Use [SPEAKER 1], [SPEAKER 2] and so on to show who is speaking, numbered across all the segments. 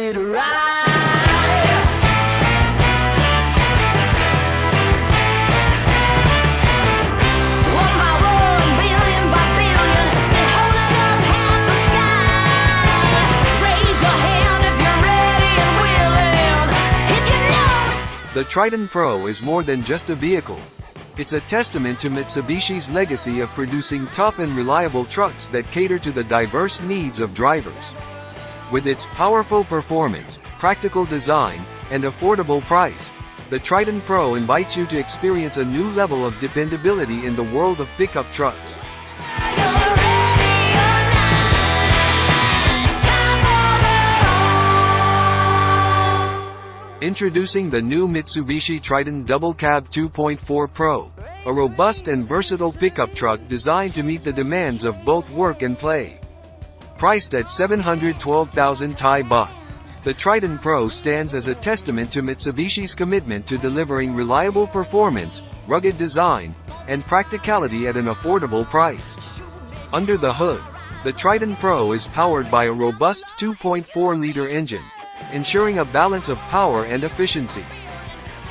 [SPEAKER 1] it right.
[SPEAKER 2] The Triton Pro is more than just a vehicle. It's a testament to Mitsubishi's legacy of producing tough and reliable trucks that cater to the diverse needs of drivers. With its powerful performance, practical design, and affordable price, the Triton Pro invites you to experience a new level of dependability in the world of pickup trucks. Introducing the new Mitsubishi Triton Double Cab 2.4 Pro, a robust and versatile pickup truck designed to meet the demands of both work and play. Priced at 712,000 Thai Baht, the Triton Pro stands as a testament to Mitsubishi's commitment to delivering reliable performance, rugged design, and practicality at an affordable price. Under the hood, the Triton Pro is powered by a robust 2.4-liter engine, ensuring a balance of power and efficiency.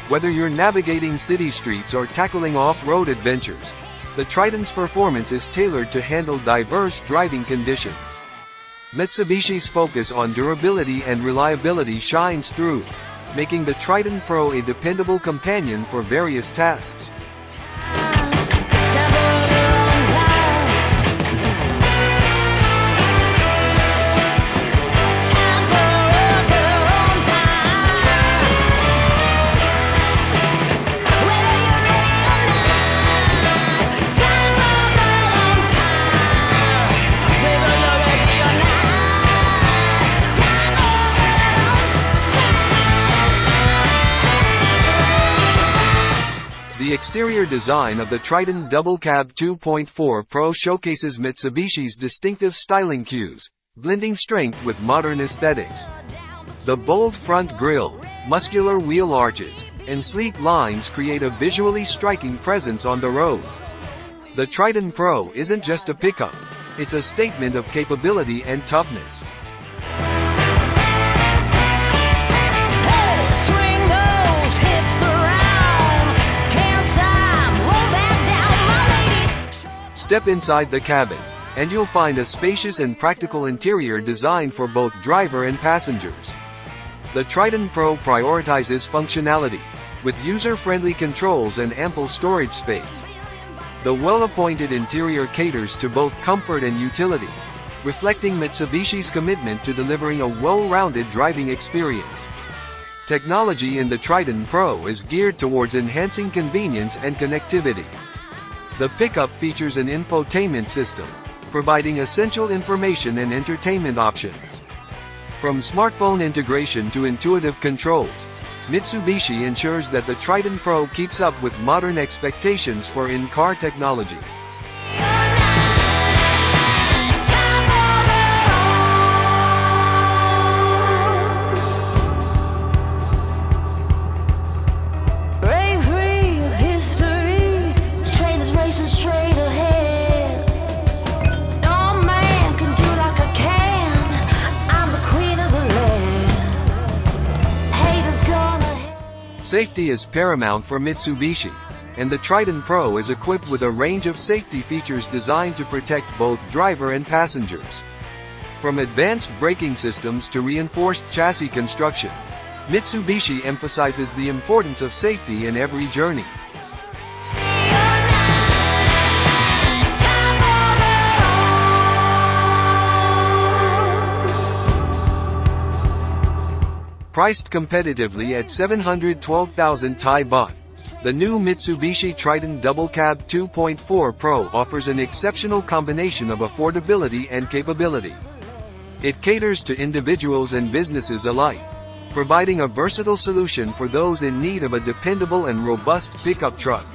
[SPEAKER 2] Whether you're navigating city streets or tackling off-road adventures, the Triton's performance is tailored to handle diverse driving conditions. Mitsubishi's focus on durability and reliability shines through, making the Triton Pro a dependable companion for various tasks. The exterior design of the Triton Double Cab 2.4 Pro showcases Mitsubishi's distinctive styling cues, blending strength with modern aesthetics. The bold front grille, muscular wheel arches, and sleek lines create a visually striking presence on the road. The Triton Pro isn't just a pickup, it's a statement of capability and toughness. Step inside the cabin, and you'll find a spacious and practical interior designed for both driver and passengers. The Triton Pro prioritizes functionality, with user-friendly controls and ample storage space. The well-appointed interior caters to both comfort and utility, reflecting Mitsubishi's commitment to delivering a well-rounded driving experience. Technology in the Triton Pro is geared towards enhancing convenience and connectivity. The pickup features an infotainment system, providing essential information and entertainment options. From smartphone integration to intuitive controls, Mitsubishi ensures that the Triton Pro keeps up with modern expectations for in-car technology. Safety is paramount for Mitsubishi, and the Triton Pro is equipped with a range of safety features designed to protect both driver and passengers. From advanced braking systems to reinforced chassis construction, Mitsubishi emphasizes the importance of safety in every journey. Priced competitively at 712,000 Thai Baht, the new Mitsubishi Triton Double Cab 2.4 Pro offers an exceptional combination of affordability and capability. It caters to individuals and businesses alike, providing a versatile solution for those in need of a dependable and robust pickup truck.